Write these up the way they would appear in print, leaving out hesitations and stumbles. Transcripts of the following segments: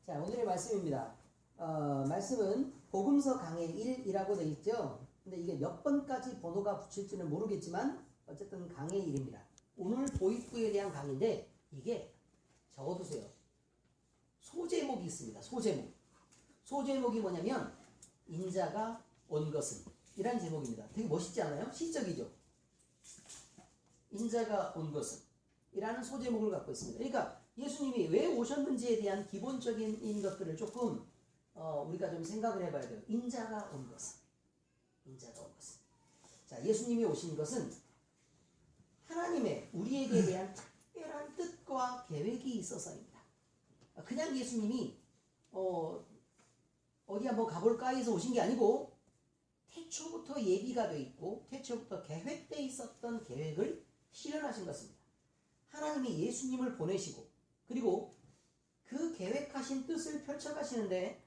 자, 오늘의 말씀입니다. 말씀은 복음서 강해 1이라고 되어 있죠. 근데 이게 몇 번까지 번호가 붙일지는 모르겠지만 어쨌든 강해 1입니다. 오늘 도입부에 대한 강의인데 이게 적어두세요. 소제목이 있습니다. 소제목. 소제목이 뭐냐면 인자가 온 것은 이란 제목입니다. 되게 멋있지 않아요? 시적이죠? 인자가 온 것은 이라는 소제목을 갖고 있습니다. 그러니까 예수님이 왜 오셨는지에 대한 기본적인 것들을 조금 우리가 좀 생각을 해봐야 돼요. 인자가 온 것은. 인자가 온 것은. 자, 예수님이 오신 것은 하나님의 우리에게 대한 특별한 뜻과 계획이 있어서입니다. 그냥 예수님이 어디 한번 가볼까 해서 오신 게 아니고 태초부터 예비가 돼 있고 태초부터 계획되어 있었던 계획을 실현하신 것입니다. 하나님이 예수님을 보내시고 그리고 그 계획하신 뜻을 펼쳐가시는데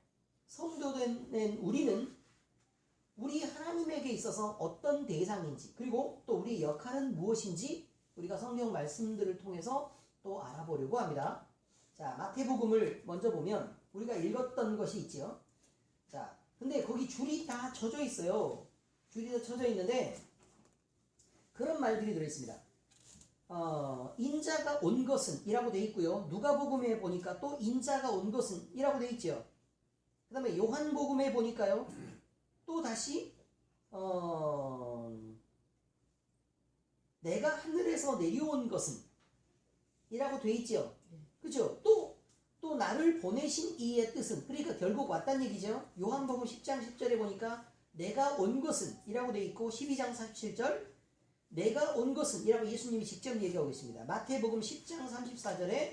성도된 우리는 우리 하나님에게 있어서 어떤 대상인지 그리고 또 우리의 역할은 무엇인지 우리가 성경 말씀들을 통해서 또 알아보려고 합니다. 자, 마태복음을 먼저 보면 우리가 읽었던 것이 있죠. 자, 근데 거기 줄이 다 쳐져 있어요. 줄이 다 쳐져 있는데 그런 말들이 들어있습니다. 인자가 온 것은 이라고 되어 있고요. 누가복음에 보니까 또 인자가 온 것은 이라고 되어 있죠. 그 다음에 요한복음에 보니까요. 또 다시 내가 하늘에서 내려온 것은 이라고 되어 있죠. 그렇죠? 또 나를 보내신 이의 뜻은 그러니까 결국 왔다는 얘기죠. 요한복음 10장 10절에 보니까 내가 온 것은 이라고 되어 있고 12장 47절 내가 온 것은 이라고 예수님이 직접 얘기하고 있습니다. 마태복음 10장 34절에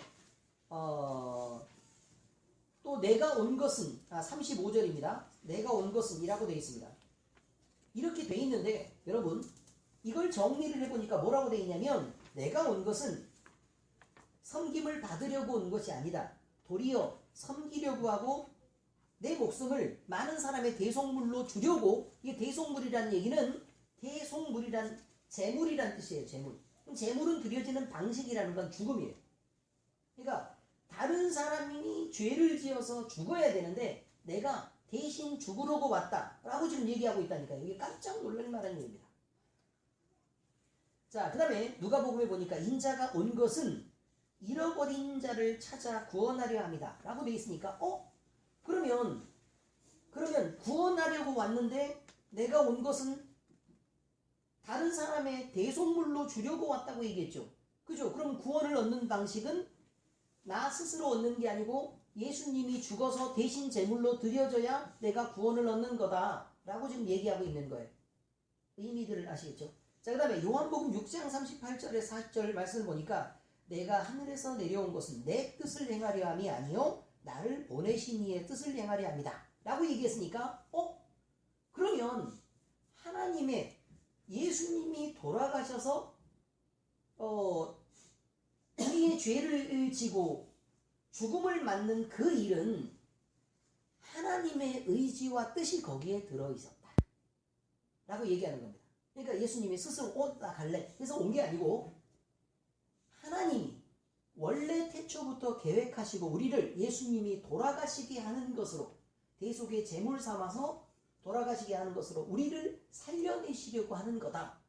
또 내가 온 것은 35절입니다. 내가 온 것은 이라고 되어 있습니다. 이렇게 되어 있는데 여러분 이걸 정리를 해보니까 뭐라고 되어 있냐면 내가 온 것은 섬김을 받으려고 온 것이 아니다. 도리어 섬기려고 하고 내 목숨을 많은 사람의 대속물로 주려고 이게 대속물이라는 얘기는 대속물이란 재물이란 뜻이에요. 재물. 재물은 드려지는 방식이라는 건 죽음이에요. 그러니까 다른 사람이 죄를 지어서 죽어야 되는데 내가 대신 죽으려고 왔다라고 지금 얘기하고 있다니까요. 이게 깜짝 놀랄 만한 얘기입니다. 자, 그 다음에 누가복음에 보니까 인자가 온 것은 잃어버린 자를 찾아 구원하려 합니다. 라고 되어 있으니까 그러면 구원하려고 왔는데 내가 온 것은 다른 사람의 대속물로 주려고 왔다고 얘기했죠. 그죠? 그럼 구원을 얻는 방식은 나 스스로 얻는 게 아니고 예수님이 죽어서 대신 제물로 드려져야 내가 구원을 얻는 거다 라고 지금 얘기하고 있는 거예요. 의미들을 아시겠죠? 자, 그 다음에 요한복음 6장 38절에 40절 말씀을 보니까 내가 하늘에서 내려온 것은 내 뜻을 행하려 함이 아니요 나를 보내신 이의 뜻을 행하려 합니다 라고 얘기했으니까 그러면 하나님의 예수님이 돌아가셔서 우리의 죄를 지고 죽음을 맞는 그 일은 하나님의 의지와 뜻이 거기에 들어있었다 라고 얘기하는 겁니다. 그러니까 예수님이 스스로 나 갈래 해서 온 게 아니고 하나님이 원래 태초부터 계획하시고 우리를 예수님이 돌아가시게 하는 것으로 대속의 제물 삼아서 돌아가시게 하는 것으로 우리를 살려내시려고 하는 거다.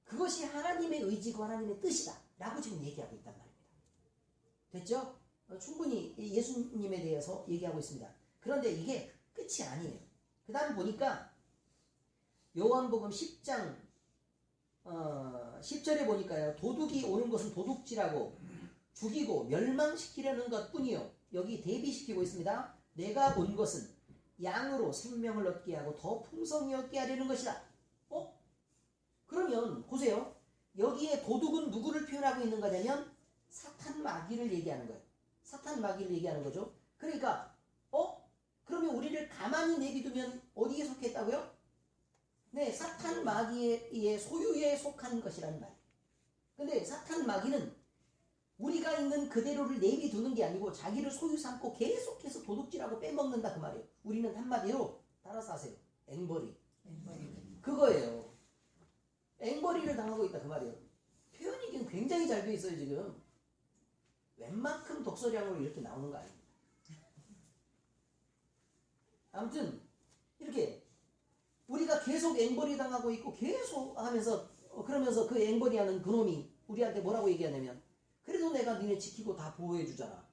그것이 하나님의 의지고 하나님의 뜻이다 라고 지금 얘기하고 있단 말입니다. 됐죠? 충분히 예수님에 대해서 얘기하고 있습니다. 그런데 이게 끝이 아니에요. 그 다음 보니까 요한복음 10장 10절에 보니까요. 도둑이 오는 것은 도둑질하고 죽이고 멸망시키려는 것뿐이요. 여기 대비시키고 있습니다. 내가 온 것은 양으로 생명을 얻게 하고 더 풍성히 얻게 하려는 것이다. 그러면 보세요. 여기에 도둑은 누구를 표현하고 있는 거냐면 사탄 마귀를 얘기하는 거예요. 사탄 마귀를 얘기하는 거죠. 그러니까 그러면 우리를 가만히 내비두면 어디에 속했다고요? 네, 사탄 마귀의 소유에 속한 것이라는 말이에요. 근데 사탄 마귀는 우리가 있는 그대로를 내비두는 게 아니고 자기를 소유 삼고 계속해서 도둑질하고 빼먹는다 그 말이에요. 우리는 한마디로 따라서 하세요. 앵벌이. 그거예요. 앵벌이를 당하고 있다 그 말이에요. 표현이 굉장히 잘 돼 있어요 지금. 웬만큼 독서량으로 이렇게 나오는 거 아닙니다. 아무튼 이렇게 우리가 계속 앵벌이 당하고 있고 계속 하면서 그러면서 그 앵벌이 하는 그놈이 우리한테 뭐라고 얘기하냐면 그래도 내가 니네 지키고 다 보호해 주잖아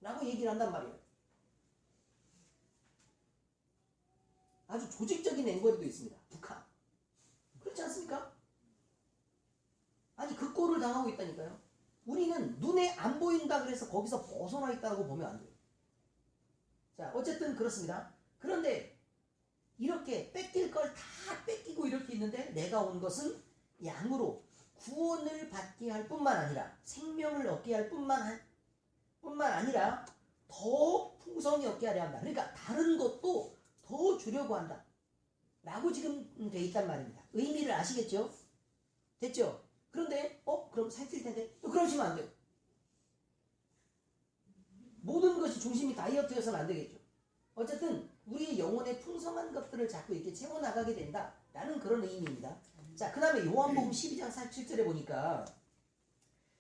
라고 얘기를 한단 말이에요. 아주 조직적인 앵벌이도 있습니다. 북한. 그렇지 않습니까? 아니 그 꼴을 당하고 있다니까요. 우리는 눈에 안 보인다 그래서 거기서 벗어나 있다고 보면 안 돼요. 자, 어쨌든 그렇습니다. 그런데 이렇게 뺏길 걸 다 뺏기고 이렇게 있는데 내가 온 것은 양으로 구원을 받게 할 뿐만 아니라 생명을 얻게 할 뿐만 아니라 더 풍성히 얻게 하려 한다. 그러니까 다른 것도 더 주려고 한다. 라고 지금 돼 있단 말입니다. 의미를 아시겠죠? 됐죠? 그런데 그럼 살찔 텐데 또 그러시면 안 돼요. 모든 것이 중심이 다이어트여서는 안 되겠죠. 어쨌든 우리의 영혼의 풍성한 것들을 자꾸 이렇게 채워나가게 된다라는 그런 의미입니다. 자, 그 다음에 요한복음 12장 47절에 보니까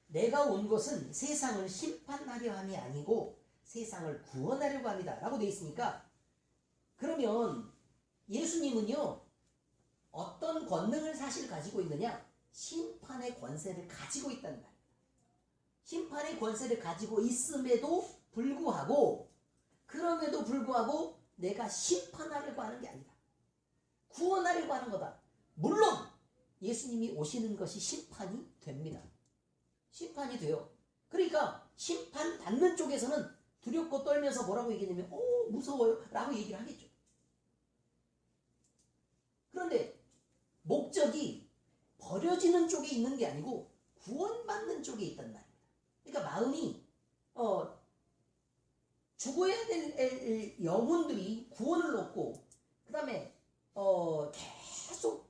내가 온 것은 세상을 심판하려 함이 아니고 세상을 구원하려고 합니다 라고 되어 있으니까 그러면 예수님은요 어떤 권능을 사실 가지고 있느냐? 심판의 권세를 가지고 있다는 말입니다. 심판의 권세를 가지고 있음에도 불구하고 그럼에도 불구하고 내가 심판하려고 하는 게 아니다. 구원하려고 하는 거다. 물론 예수님이 오시는 것이 심판이 됩니다. 심판이 돼요. 그러니까 심판 받는 쪽에서는 두렵고 떨면서 뭐라고 얘기하냐면 무서워요 라고 얘기를 하겠죠. 그런데 목적이 버려지는 쪽에 있는 게 아니고 구원받는 쪽에 있단 말입니다. 그러니까 마음이 죽어야 될 영혼들이 구원을 얻고 그 다음에 계속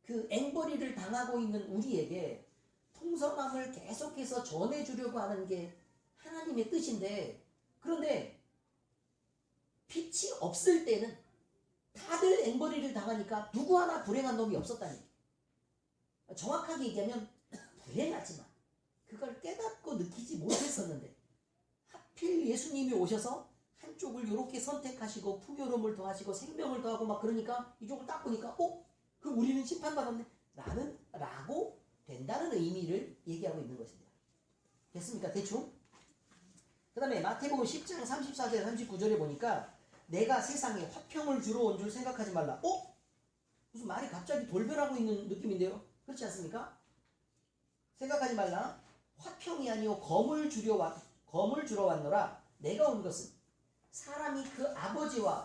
그 앵벌이를 당하고 있는 우리에게 풍성함을 계속해서 전해주려고 하는 게 하나님의 뜻인데 그런데 빛이 없을 때는 다들 앵벌이를 당하니까 누구 하나 불행한 놈이 없었다는 얘기예요. 정확하게 얘기하면 불행하지만 그걸 깨닫고 느끼지 못했었는데 하필 예수님이 오셔서 한쪽을 이렇게 선택하시고 풍요로움을 더하시고 생명을 더하고 막 그러니까 이쪽을 딱 보니까 그 우리는 심판받았네 라고 된다는 의미를 얘기하고 있는 것입니다. 됐습니까? 대충? 그 다음에 마태복음 10장 34절 39절에 보니까 내가 세상에 화평을 주러 온 줄 생각하지 말라. 무슨 말이 갑자기 돌변하고 있는 느낌인데요? 그렇지 않습니까? 생각하지 말라. 화평이 아니오 검을 주러 왔노라. 내가 온 것은 사람이 그 아버지와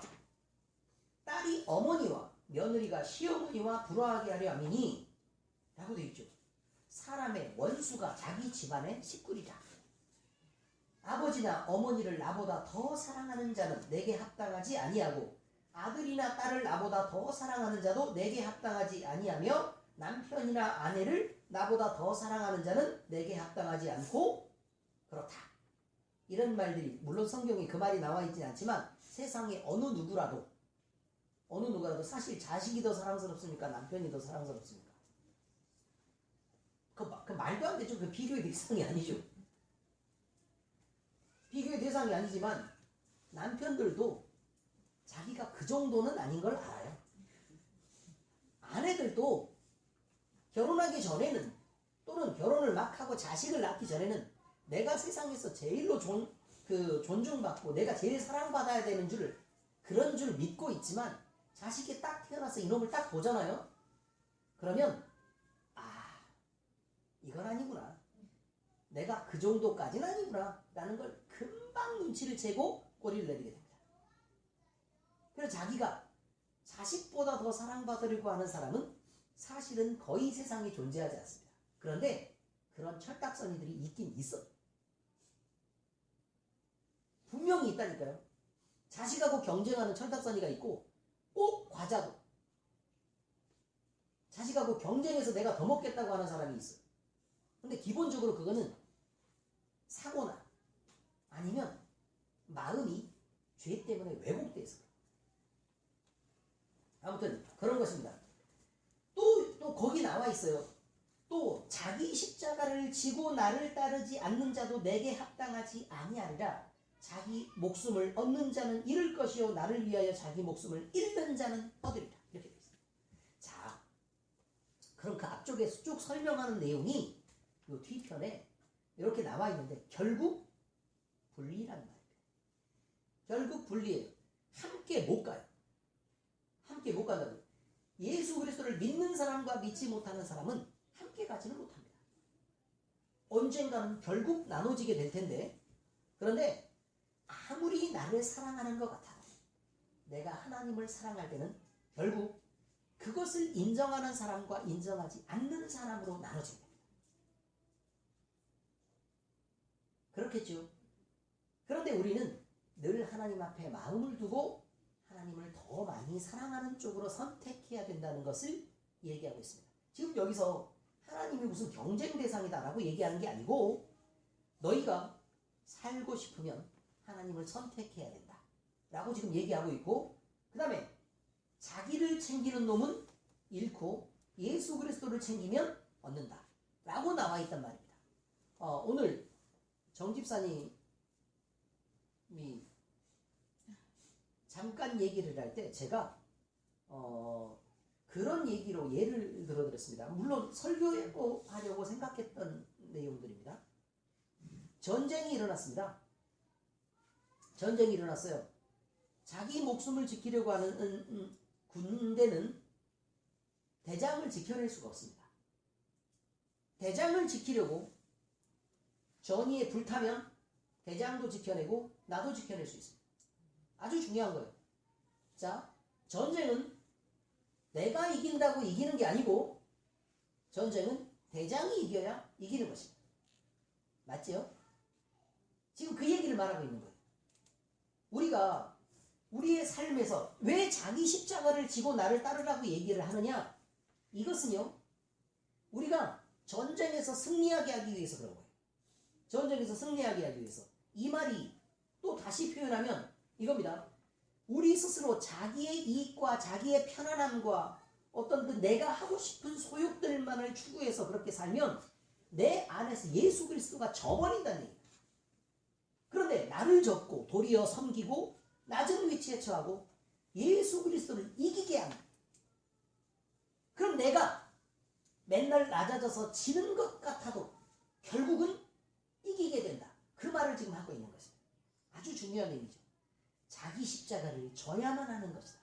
딸이 어머니와 며느리가 시어머니와 불화하게 하려 함이니 라고 되어 있죠. 사람의 원수가 자기 집안의 식구리라. 아버지나 어머니를 나보다 더 사랑하는 자는 내게 합당하지 아니하고 아들이나 딸을 나보다 더 사랑하는 자도 내게 합당하지 아니하며 남편이나 아내를 나보다 더 사랑하는 자는 내게 합당하지 않고 그렇다. 이런 말들이 물론 성경에 그 말이 나와 있지는 않지만 세상에 어느 누구라도 사실 자식이 더 사랑스럽습니까? 남편이 더 사랑스럽습니까? 그 말도 안 되죠. 그 비교의 대상이 아니죠. 비교의 대상이 아니지만 남편들도 자기가 그 정도는 아닌 걸 알아요. 아내들도 결혼하기 전에는 또는 결혼을 막 하고 자식을 낳기 전에는 내가 세상에서 제일로 존중받고 내가 제일 사랑받아야 되는 그런 줄 믿고 있지만 자식이 딱 태어나서 이놈을 딱 보잖아요. 그러면 이건 아니구나. 내가 그 정도까지는 아니구나 라는 걸 금방 눈치를 채고 꼬리를 내리게 됩니다. 그래서 자기가 자식보다 더 사랑받으려고 하는 사람은 사실은 거의 세상에 존재하지 않습니다. 그런데 그런 철딱서니들이 있긴 있어요. 분명히 있다니까요. 자식하고 경쟁하는 철딱서니가 있고 꼭 과자도 자식하고 경쟁해서 내가 더 먹겠다고 하는 사람이 있어요. 근데 기본적으로 그거는 사고나 아니면 마음이 죄 때문에 왜곡되어 있어요. 아무튼 그런 것입니다. 또 거기 나와 있어요. 또 자기 십자가를 지고 나를 따르지 않는 자도 내게 합당하지 아니하리라. 자기 목숨을 얻는 자는 잃을 것이요 나를 위하여 자기 목숨을 잃는 자는 얻으리라. 이렇게 되어 있습니다. 자, 그럼 그 앞쪽에 쭉 설명하는 내용이 이 뒤편에 이렇게 나와 있는데 결국 분리라는 말이에요. 결국 분리예요. 함께 못 가요. 함께 못 간다고요. 예수 그리스도를 믿는 사람과 믿지 못하는 사람은 함께 가지는 못합니다. 언젠가는 결국 나눠지게 될 텐데, 그런데 아무리 나를 사랑하는 것 같아도 내가 하나님을 사랑할 때는 결국 그것을 인정하는 사람과 인정하지 않는 사람으로 나눠집니다. 그렇겠죠. 그런데 우리는 늘 하나님 앞에 마음을 두고 하나님을 더 많이 사랑하는 쪽으로 선택해야 된다는 것을 얘기하고 있습니다. 지금 여기서 하나님이 무슨 경쟁 대상이다라고 얘기하는 게 아니고 너희가 살고 싶으면 하나님을 선택해야 된다 라고 지금 얘기하고 있고, 그 다음에 자기를 챙기는 놈은 잃고 예수 그리스도를 챙기면 얻는다 라고 나와 있단 말입니다. 오늘 정집사님이 잠깐 얘기를 할 때 제가 그런 얘기로 예를 들어드렸습니다. 물론 설교하려고 생각했던 내용들입니다. 전쟁이 일어났습니다. 전쟁이 일어났어요. 자기 목숨을 지키려고 하는 군대는 대장을 지켜낼 수가 없습니다. 대장을 지키려고 전의에 불타면 대장도 지켜내고 나도 지켜낼 수 있습니다. 아주 중요한 거예요. 자, 전쟁은 내가 이긴다고 이기는 게 아니고 전쟁은 대장이 이겨야 이기는 것입니다. 맞지요? 지금 그 얘기를 말하고 있는 거예요. 우리가 우리의 삶에서 왜 자기 십자가를 지고 나를 따르라고 얘기를 하느냐? 이것은요, 우리가 전쟁에서 승리하게 하기 위해서 그런 거예요. 전쟁에서 승리하게 하기 위해서. 이 말이 또 다시 표현하면 이겁니다. 우리 스스로 자기의 이익과 자기의 편안함과 어떤 그 내가 하고 싶은 소욕들만을 추구해서 그렇게 살면 내 안에서 예수 그리스도가 져버린다는 얘기예요. 그런데 나를 접고 도리어 섬기고 낮은 위치에 처하고 예수 그리스도를 이기게 합니다. 그럼 내가 맨날 낮아져서 지는 것 같아도 결국은 이기게 된다. 그 말을 지금 하고 있는 것입니다. 아주 중요한 의미죠. 자기 십자가를 져야만 하는 것이다.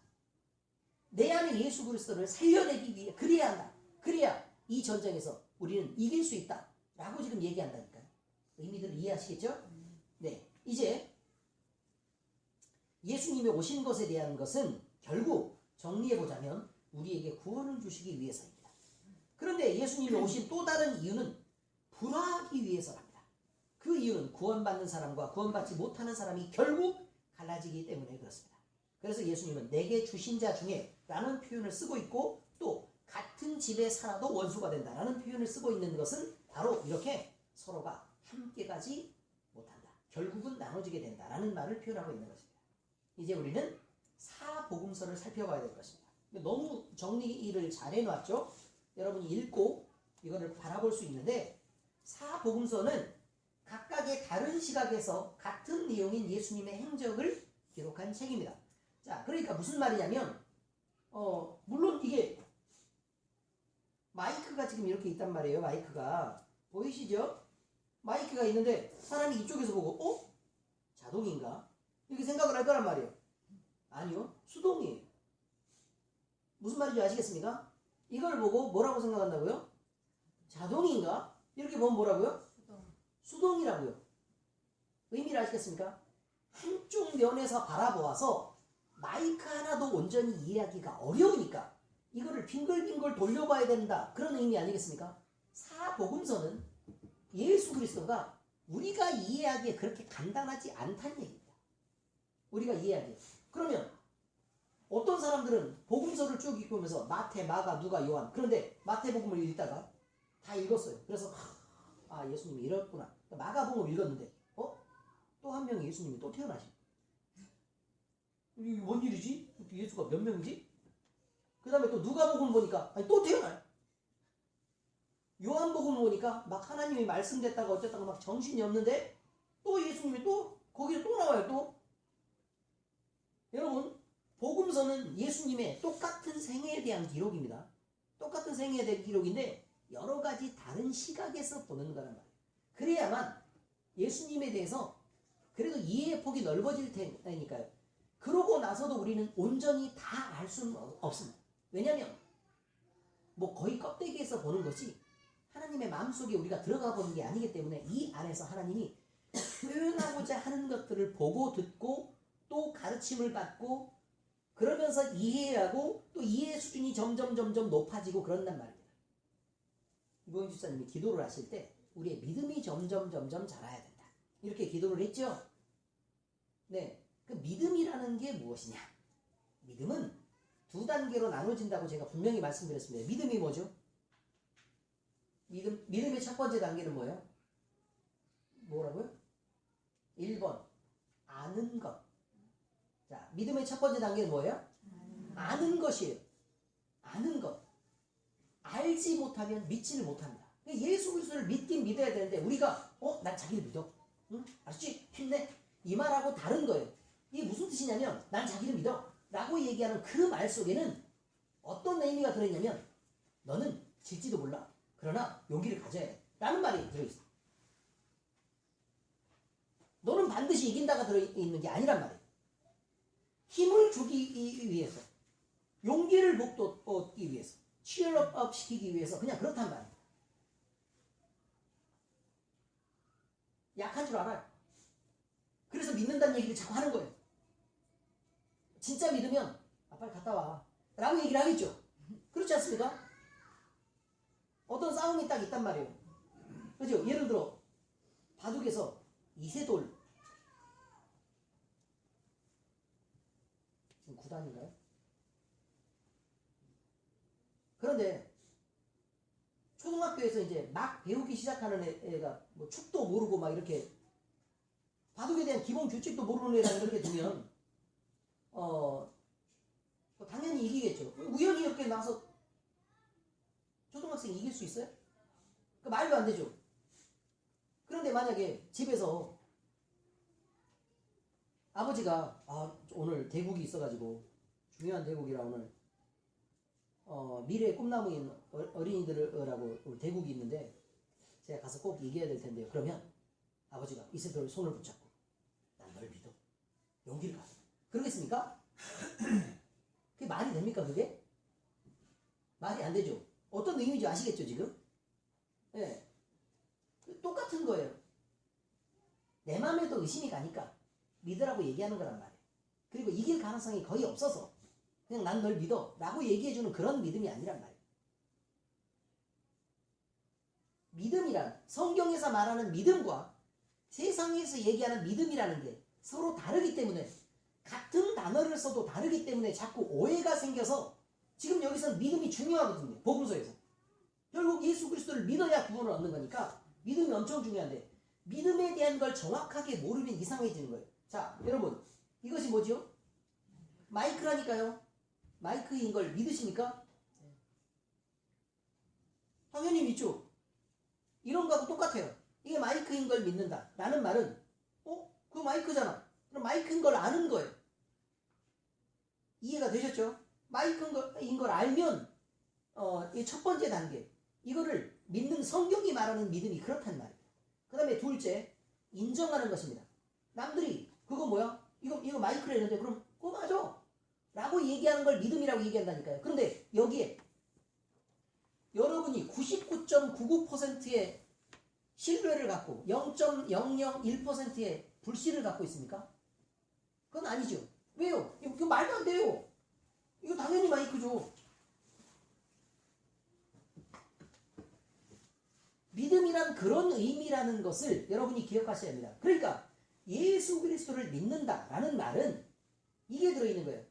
내 안에 예수 그리스도를 살려내기 위해 그래야 한다. 그래야 이 전쟁에서 우리는 이길 수 있다. 라고 지금 얘기한다니까요. 의미들을 이해하시겠죠? 네, 이제 예수님이 오신 것에 대한 것은 결국 정리해보자면 우리에게 구원을 주시기 위해서입니다. 그런데 예수님이 오신 또 다른 이유는 불화하기 위해서랍니다. 그 이유는 구원받는 사람과 구원받지 못하는 사람이 결국 갈라지기 때문에 그렇습니다. 그래서 예수님은 내게 주신 자 중에 라는 표현을 쓰고 있고, 또 같은 집에 살아도 원수가 된다라는 표현을 쓰고 있는 것은 바로 이렇게 서로가 함께 가지 못한다, 결국은 나눠지게 된다라는 말을 표현하고 있는 것입니다. 이제 우리는 사복음서를 살펴봐야 될 것입니다. 너무 정리를 잘 해놨죠? 여러분이 읽고 이거를 바라볼 수 있는데, 사복음서는 각각의 다른 시각에서 같은 내용인 예수님의 행적을 기록한 책입니다. 자, 그러니까 무슨 말이냐면 물론 이게 마이크가 지금 이렇게 있단 말이에요. 마이크가 보이시죠? 마이크가 있는데 사람이 이쪽에서 보고 자동인가? 이렇게 생각을 할 거란 말이에요. 아니요, 수동이에요. 무슨 말인지 아시겠습니까? 이걸 보고 뭐라고 생각한다고요? 자동인가? 이렇게 보면 뭐라고요? 수동이라고요. 의미를 아시겠습니까? 한쪽 면에서 바라보아서 마이크 하나도 온전히 이해하기가 어려우니까 이거를 빙글빙글 돌려봐야 된다, 그런 의미 아니겠습니까? 사복음서는 예수 그리스도가 우리가 이해하기에 그렇게 간단하지 않다는 얘기입니다. 우리가 이해하기에. 그러면 어떤 사람들은 복음서를 쭉 읽으면서 마태, 마가, 누가, 요한, 그런데 마태복음을 읽다가 다 읽었어요. 그래서 예수님이 이랬구나. 마가복음 읽었는데 또 한 명의 예수님이 또 태어나신. 이게 뭔 일이지? 예수가 몇 명이지? 그 다음에 또 누가복음 보니까 또 태어나요. 요한복음 보니까 막 하나님이 말씀됐다가 어쨌다가 막 정신이 없는데 또 예수님이 또 거기에 또 나와요. 또 여러분, 복음서는 예수님의 똑같은 생애에 대한 기록입니다. 똑같은 생애에 대한 기록인데 여러 가지 다른 시각에서 보는 거란 말이에요. 그래야만 예수님에 대해서 그래도 이해의 폭이 넓어질 테니까요. 그러고 나서도 우리는 온전히 다 알 수는 없습니다. 왜냐하면 뭐 거의 껍데기에서 보는 것이 하나님의 마음속에 우리가 들어가 보는 게 아니기 때문에 이 안에서 하나님이 표현하고자 하는 것들을 보고 듣고 또 가르침을 받고 그러면서 이해하고 또 이해의 수준이 점점 높아지고 그런단 말입니다. 이보영 집사님이 기도를 하실 때 우리의 믿음이 점점 자라야 된다. 이렇게 기도를 했죠. 네, 그 믿음이라는 게 무엇이냐? 믿음은 두 단계로 나눠진다고 제가 분명히 말씀드렸습니다. 믿음이 뭐죠? 믿음의 첫 번째 단계는 뭐예요? 뭐라고요? 1번 아는 것. 자, 믿음의 첫 번째 단계는 뭐예요? 아는 것이에요. 아는 것. 알지 못하면 믿지를 못합니다. 예수 그리스도를 믿긴 믿어야 되는데 우리가 난 자기를 믿어. 응? 알았지? 힘내. 이 말하고 다른 거예요. 이게 무슨 뜻이냐면 난 자기를 믿어 라고 얘기하는 그 말 속에는 어떤 의미가 들어있냐면 너는 질지도 몰라. 그러나 용기를 가져야 해. 라는 말이 들어있어. 너는 반드시 이긴다가 들어있는 게 아니란 말이에요. 힘을 주기 위해서, 용기를 북돋기 위해서, 치열업 시키기 위해서 그냥 그렇단 말이에요. 약한 줄 알아요. 그래서 믿는다는 얘기를 자꾸 하는 거예요. 진짜 믿으면 빨리 갔다 와 라고 얘기를 하겠죠. 그렇지 않습니까? 어떤 싸움이 딱 있단 말이에요. 그죠? 예를 들어 바둑에서 이세돌 지금 9단인가요? 그런데 초등학교에서 이제 막 배우기 시작하는 애가 뭐 축도 모르고 막 이렇게 바둑에 대한 기본 규칙도 모르는 애랑 이렇게 두면 당연히 이기겠죠. 우연히 이렇게 나서 초등학생이 이길 수 있어요? 그 말도 안 되죠. 그런데 만약에 집에서 아버지가 오늘 대국이 있어가지고 중요한 대국이라 오늘 미래의 꿈나무인 어린이들하고 대국이 있는데 제가 가서 꼭 이겨야 될 텐데요. 그러면 아버지가 이세돌 손을 붙잡고 난 널 믿어. 용기를 가져. 그러겠습니까? 그게 말이 됩니까 그게? 말이 안 되죠. 어떤 의미인지 아시겠죠 지금? 네. 똑같은 거예요. 내 마음에도 의심이 가니까 믿으라고 얘기하는 거란 말이에요. 그리고 이길 가능성이 거의 없어서 그냥 난 널 믿어 라고 얘기해주는 그런 믿음이 아니란 말이에요. 믿음이란 성경에서 말하는 믿음과 세상에서 얘기하는 믿음이라는 게 서로 다르기 때문에 같은 단어를 써도 다르기 때문에 자꾸 오해가 생겨서 지금 여기서는 믿음이 중요하거든요. 복음서에서. 결국 예수 그리스도를 믿어야 구원을 얻는 거니까 믿음이 엄청 중요한데 믿음에 대한 걸 정확하게 모르면 이상해지는 거예요. 자, 여러분 이것이 뭐죠? 마이크라니까요. 마이크인 걸 믿으십니까? 당연히 믿죠. 이런 거하고 똑같아요. 이게 마이크인 걸 믿는다 라는 말은 그거 마이크잖아. 그럼 마이크인 걸 아는 거예요. 이해가 되셨죠? 마이크인 걸 알면 이 첫 번째 단계 이거를 믿는 성경이 말하는 믿음이 그렇단 말이에요. 그 다음에 둘째 인정하는 것입니다. 남들이 그거 뭐야? 이거 마이크라 했는데 그럼 그거 맞아 라고 얘기하는 걸 믿음이라고 얘기한다니까요. 그런데 여기에 여러분이 99.99%의 신뢰를 갖고 0.001%의 불신을 갖고 있습니까? 그건 아니죠. 왜요? 이거 말도 안 돼요. 이거 당연히 마이크죠. 믿음이란 그런 의미라는 것을 여러분이 기억하셔야 합니다. 그러니까 예수 그리스도를 믿는다라는 말은 이게 들어있는 거예요.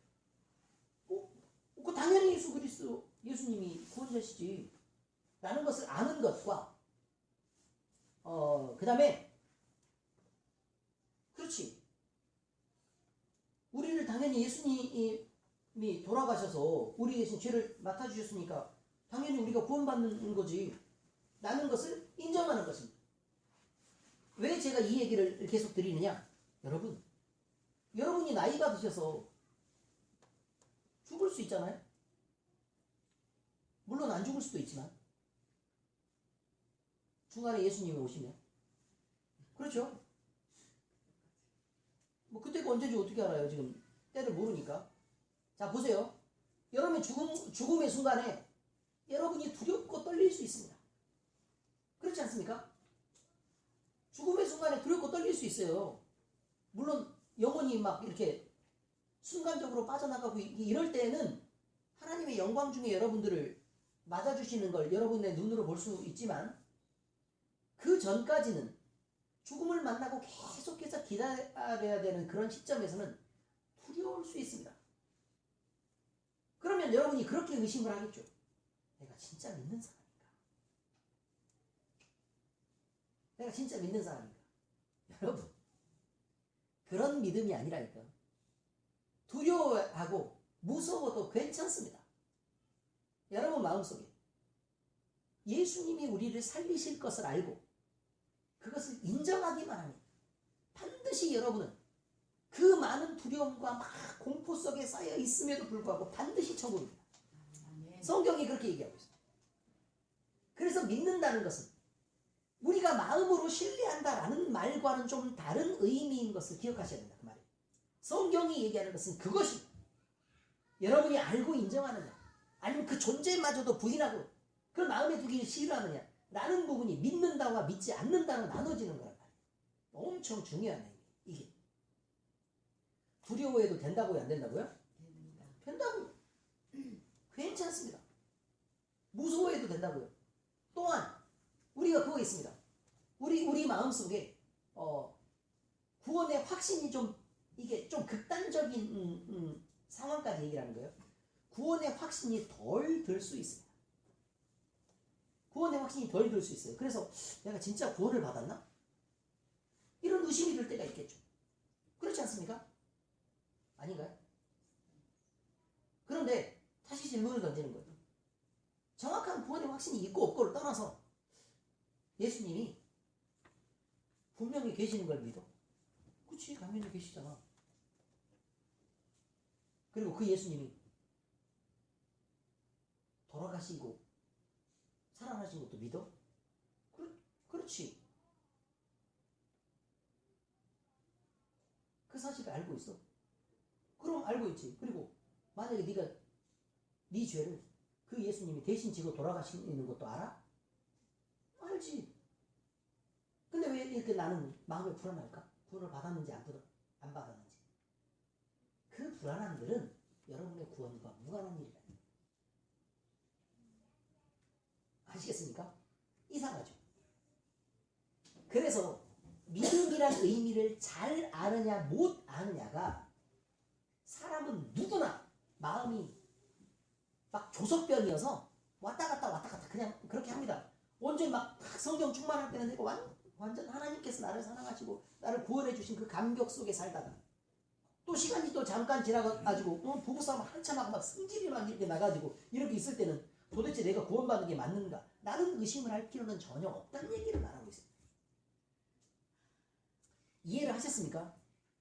당연히 예수 그리스도, 예수님이 구원자시지 라는 것을 아는 것과 그 다음에 그렇지. 우리를 당연히 예수님이 돌아가셔서 우리 대신 죄를 맡아주셨으니까 당연히 우리가 구원받는 거지 라는 것을 인정하는 것입니다. 왜 제가 이 얘기를 계속 드리느냐? 여러분이 나이가 드셔서 죽을 수 있잖아요. 물론 안 죽을 수도 있지만 중간에 예수님이 오시면 그렇죠. 뭐 그때가 언제인지 어떻게 알아요? 지금 때를 모르니까. 자 보세요. 여러분의 죽음의 순간에 여러분이 두렵고 떨릴 수 있습니다. 그렇지 않습니까? 죽음의 순간에 두렵고 떨릴 수 있어요. 물론 영혼이 막 이렇게 순간적으로 빠져나가고 이럴 때에는 하나님의 영광 중에 여러분들을 맞아주시는 걸 여러분의 눈으로 볼 수 있지만 그 전까지는 죽음을 만나고 계속해서 기다려야 되는 그런 시점에서는 두려울 수 있습니다. 그러면 여러분이 그렇게 의심을 하겠죠. 내가 진짜 믿는 사람인가? 내가 진짜 믿는 사람인가? 여러분, 그런 믿음이 아니라니까. 두려워하고 무서워도 괜찮습니다. 여러분 마음속에 예수님이 우리를 살리실 것을 알고 그것을 인정하기만 하면 반드시 여러분은 그 많은 두려움과 막 공포 속에 쌓여 있음에도 불구하고 반드시 천국입니다. 성경이 그렇게 얘기하고 있습니다. 그래서 믿는다는 것은 우리가 마음으로 신뢰한다라는 말과는 좀 다른 의미인 것을 기억하셔야 된다. 그 말이에요. 성경이 얘기하는 것은 그것이 여러분이 알고 인정하느냐 아니면 그 존재마저도 부인하고 그걸 마음에 두기 싫어하느냐 라는 부분이 믿는다와 믿지 않는다로 나눠지는 거란 말이에요. 엄청 중요한 얘기예요. 이게 두려워해도 된다고요? 안 된다고요? 된다고요. 괜찮습니다. 무서워해도 된다고요. 또한 우리가 그거 있습니다. 우리 마음속에 구원의 확신이 좀 이게 좀 극단적인 상황까지 얘기를 하는 거예요. 구원의 확신이 덜 들 수 있습니다. 구원의 확신이 덜 들 수 있어요. 그래서 내가 진짜 구원을 받았나? 이런 의심이 들 때가 있겠죠. 그렇지 않습니까? 아닌가요? 그런데 다시 질문을 던지는 거예요. 정확한 구원의 확신이 있고 없고를 떠나서 예수님이 분명히 계시는 걸 믿어. 그치, 당연히 계시잖아. 그리고 그 예수님이 돌아가시고 살아나신 것도 믿어? 그렇지. 그 사실을 알고 있어. 그럼 알고 있지. 그리고 만약에 네가 네 죄를 그 예수님이 대신 지고 돌아가시는 것도 알아? 알지. 근데 왜 이렇게 나는 마음이 불안할까? 구원을 받았는지 안 받았는지. 그 불안함들은 여러분의 구원과 무관한 일이다. 아시겠습니까? 이상하죠. 그래서 믿음이란 의미를 잘 아느냐 못 아느냐가 사람은 누구나 마음이 막 조석변이어서 왔다 갔다 그냥 그렇게 합니다. 언제 막 성경 충만할 때는 내가 완전 하나님께서 나를 사랑하시고 나를 구원해 주신 그 감격 속에 살다가 또 시간이 또 잠깐 지나가지고 부부싸움 한참 하고 막 승질이 막 이렇게 나가지고 이렇게 있을 때는 도대체 내가 구원받는 게 맞는가? 나는 의심을 할 필요는 전혀 없다는 얘기를 말하고 있습니다. 이해를 하셨습니까?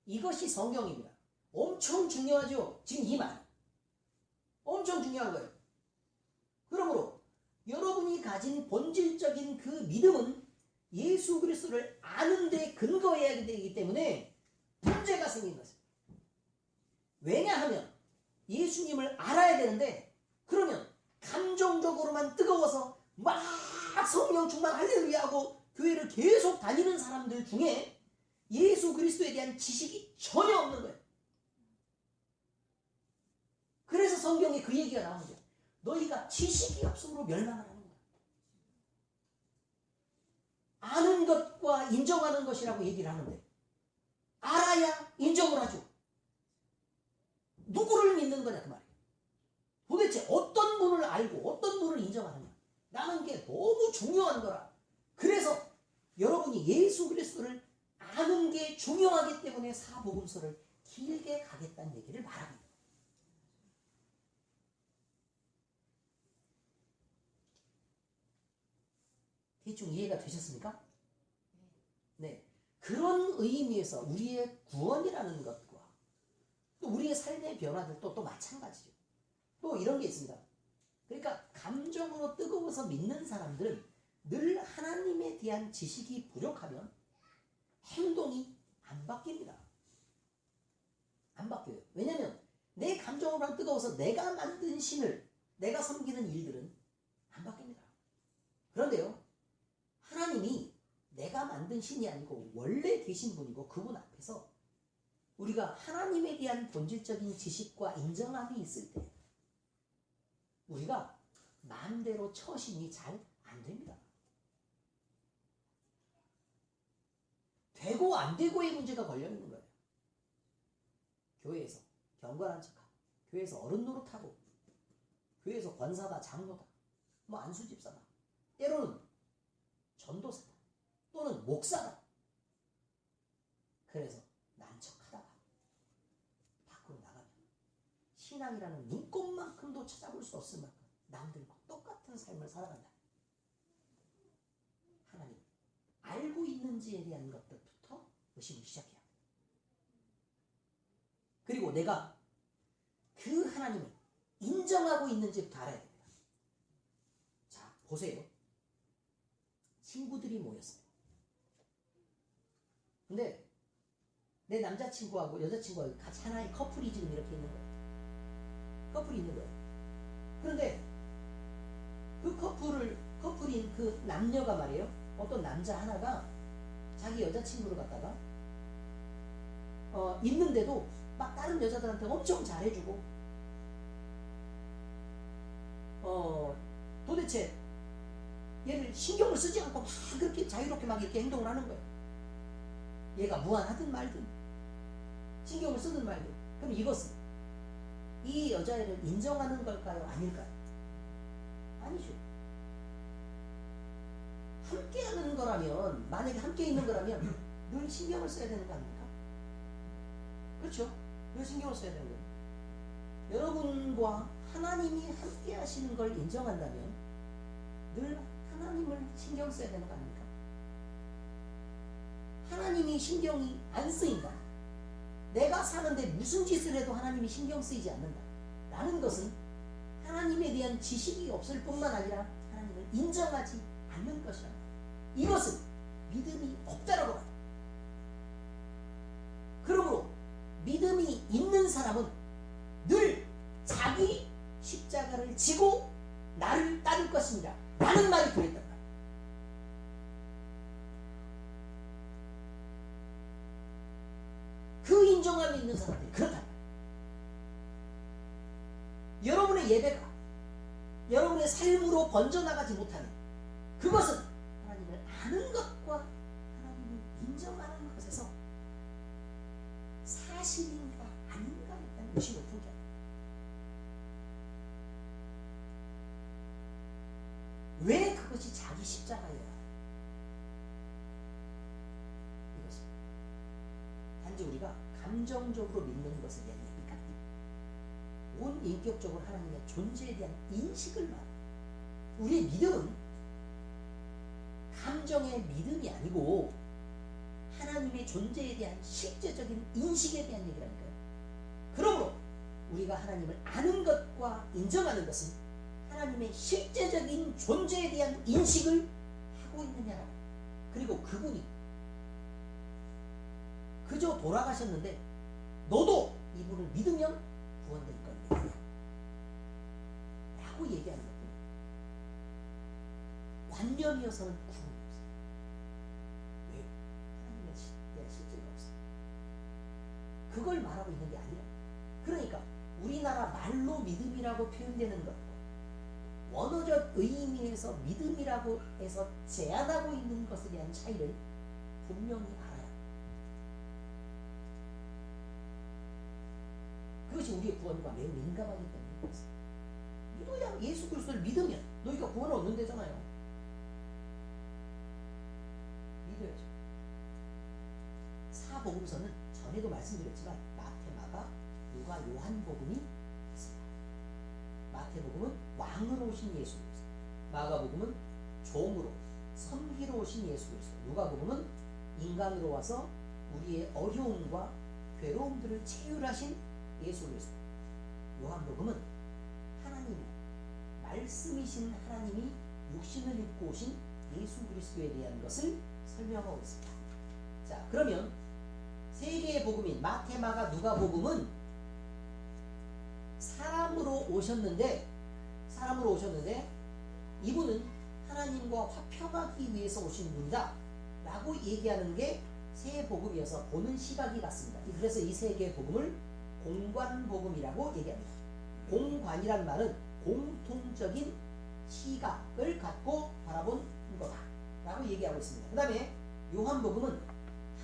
이것이 성경입니다. 엄청 중요하죠. 지금 이 말. 엄청 중요한 거예요. 그러므로 여러분이 가진 본질적인 그 믿음은 예수 그리스도를 아는 데 근거해야 되기 때문에 문제가 생긴 것입니다. 왜냐하면 예수님을 알아야 되는데 그러면 감정적으로만 뜨거워서 막 성령 충만 할렐루야 하고 교회를 계속 다니는 사람들 중에 예수 그리스도에 대한 지식이 전혀 없는 거예요. 그래서 성경에 그 얘기가 나오는 거예요. 너희가 지식이 없음으로 멸망을 하는 거야. 아는 것과 인정하는 것이라고 얘기를 하는데 알아야 인정을 하죠. 누구를 믿는 거냐 그 말이에요. 도대체 어떤 분을 알고 어떤 분을 인정하느냐 라는 게 너무 중요한 거라. 그래서 여러분이 예수 그리스도를 아는 게 중요하기 때문에 사복음서를 길게 가겠다는 얘기를 말합니다. 대충 이해가 되셨습니까? 네. 그런 의미에서 우리의 구원이라는 것과 또 우리의 삶의 변화들도 또 마찬가지죠. 또 이런 게 있습니다. 그러니까 감정으로 뜨거워서 믿는 사람들은 늘 하나님에 대한 지식이 부족하면 행동이 안 바뀝니다. 안 바뀌어요. 왜냐하면 내 감정으로 뜨거워서 내가 만든 신을 내가 섬기는 일들은 안 바뀝니다. 그런데요, 하나님이 내가 만든 신이 아니고 원래 계신 분이고 그분 앞에서 우리가 하나님에 대한 본질적인 지식과 인정함이 있을 때 우리가 마음대로 처신이 잘 안 됩니다. 되고 안 되고의 문제가 걸려 있는 거예요. 교회에서 경건한 척하고, 교회에서 어른 노릇하고, 교회에서 권사다, 장로다, 뭐 안수집사다, 때로는 전도사다, 또는 목사다. 그래서 난척하다가 밖으로 나가면 신앙이라는 눈꼽만큼도 찾아볼 수 없을 만큼 남들과 똑같은 삶을 살아간다. 하나님 알고 있는지에 대한 것들부터 의심을 시작해야 합니다. 그리고 내가 그 하나님을 인정하고 있는지부터 알아야 됩니다. 자, 보세요. 친구들이 모였습니다. 근데 내 남자친구하고 여자친구하고 같이 하나의 커플이 지금 이렇게 있는 거예요. 커플이 있는 거예요. 그런데 그 커플인 그 남녀가 말이에요. 어떤 남자 하나가 자기 여자친구를 갖다가 있는데도 막 다른 여자들한테 엄청 잘해주고 도대체 얘를 신경을 쓰지 않고 막 그렇게 자유롭게 막 이렇게 행동을 하는 거예요. 얘가 무안하든 말든 신경을 쓰든 말든. 그럼 이것은 이 여자애를 인정하는 걸까요? 아닐까요? 아니죠. 함께 하는 거라면, 만약에 함께 있는 거라면 늘 신경을 써야 되는 거 아닙니까? 그렇죠? 늘 신경을 써야 되는 거예요. 여러분과 하나님이 함께 하시는 걸 인정한다면 늘 하나님을 신경 써야 되는 거 아닙니까? 하나님이 신경이 안 쓰인다. 내가 사는데 무슨 짓을 해도 하나님이 신경 쓰이지 않는다. 라는 것은 하나님에 대한 지식이 없을 뿐만 아니라 하나님을 인정하지 않는 것이라. 이것은 믿음이 없다라고 합니다. 그러므로 믿음이 있는 사람은 늘 자기 십자가를 지고 나를 따를 것입니다. 라는 말이 들어있단 말이에요. 그 인정함이 있는 사람들이 그렇다. 여러분의 예배가 여러분의 삶으로 번져나가지 못하는 그것은 하나님을 아는 것과 하나님을 인정하는 것에서 사실인가 아닌가에 대한 의심을 품게 합니다. 왜 그것이 자기 십자가예요? 이것입니다. 단지 우리가 감정적으로 믿는 것에 대한 얘기가 온 인격적으로 하나님의 존재에 대한 인식을 말합니다. 우리의 믿음은 감정의 믿음이 아니고 하나님의 존재에 대한 실제적인 인식에 대한 얘기라니까요. 그러므로 우리가 하나님을 아는 것과 인정하는 것은 하나님의 실제적인 존재에 대한 인식을 하고 있느냐라고. 그리고 그분이 그저 돌아가셨는데 너도 이분을 믿으면 구원될 겁니다 라고 얘기하는 것도 관념이어서는 구원이 없어요. 왜? 하나님의 대한 실제가 없어요. 그걸 말하고 있는 게 아니라, 그러니까 우리나라 말로 믿음이라고 표현되는 것과 원어적 의미에서 믿음이라고 해서 제안하고 있는 것에 대한 차이를 분명히 알아야 합니다. 그것이 우리의 구원과 매우 민감하기 때문에 그렇습니다. 믿어야, 예수 그리스도를 믿으면 너희가 구원을 얻는 데잖아요. 믿어야죠. 사복음서는 전에도 말씀드렸지만 마태, 마가, 누가, 요한복음이 있습니다. 마태복음은 왕으로 오신 예수 그리스도, 마가복음은 종으로 섬기러 오신 예수 그리스도, 누가복음은 인간으로 와서 우리의 어려움과 괴로움들을 체휼하신 예수 그리스도. 요한복음은 하나님이, 말씀이신 하나님이 육신을 입고 오신 예수 그리스도에 대한 것을 설명하고 있습니다. 자, 그러면 세 개의 복음인 마태, 마가, 누가복음은 사람으로 오셨는데 이분은 하나님과 화평하기 위해서 오신 분이다 라고 얘기하는 게 세 복음이어서 보는 시각이 같습니다. 그래서 이 세 개의 복음을 공관복음이라고 얘기합니다. 공관이란 말은 공통적인 시각을 갖고 바라본 거다 라고 얘기하고 있습니다. 그 다음에 요한복음은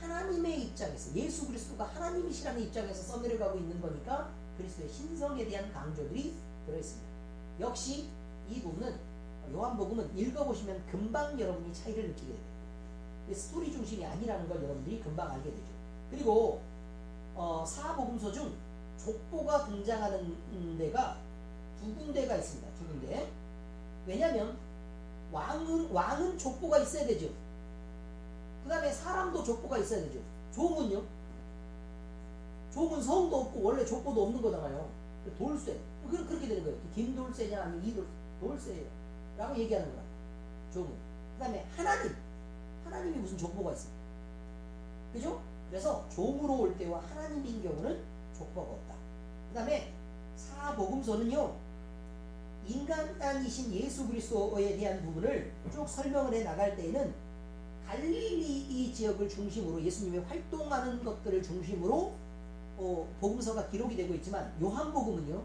하나님의 입장에서, 예수 그리스도가 하나님이시라는 입장에서 써내려가고 있는 거니까 그리스도의 신성에 대한 강조들이 들어있습니다. 역시 이 부분은 요한복음은 읽어보시면 금방 여러분이 차이를 느끼게 됩니다. 스토리 중심이 아니라는 걸 여러분들이 금방 알게 되죠. 그리고 사복음서 중 족보가 등장하는 데가 두 군데가 있습니다. 두 군데. 왜냐하면 왕은 족보가 있어야 되죠. 그 다음에 사람도 족보가 있어야 되죠. 종은요? 종은 성도 없고 원래 족보도 없는 거잖아요. 돌쇠. 그렇게 되는 거예요. 김돌쇠냐 아니면 돌쇠라고 얘기하는 거야. 종은. 그 다음에 하나님이 무슨 족보가 있습니까? 그죠? 그래서 종으로 올 때와 하나님인 경우는 족보가 없다. 그 다음에 사복음서는요, 인간이신 예수 그리스도에 대한 부분을 쭉 설명을 해 나갈 때에는 갈릴리 지역을 중심으로 예수님의 활동하는 것들을 중심으로 복음서가 기록이 되고 있지만, 요한복음은요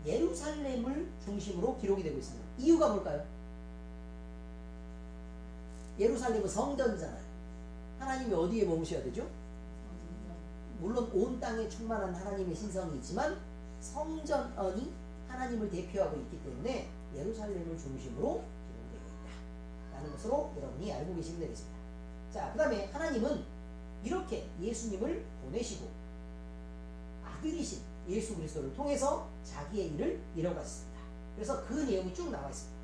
예루살렘을 중심으로 기록이 되고 있습니다. 이유가 뭘까요? 예루살렘은 성전이잖아요. 하나님이 어디에 머무셔야 되죠? 물론 온 땅에 충만한 하나님의 신성이 있지만 성전이 하나님을 대표하고 있기 때문에 예루살렘을 중심으로 기록되고 있다 라는 것으로 여러분이 알고 계시면 되겠습니다. 자, 그 다음에 하나님은 이렇게 예수님을 보내시고 아들이신 예수 그리스도를 통해서 자기의 일을 이뤄갔습니다. 그래서 그 내용이 쭉 나와 있습니다.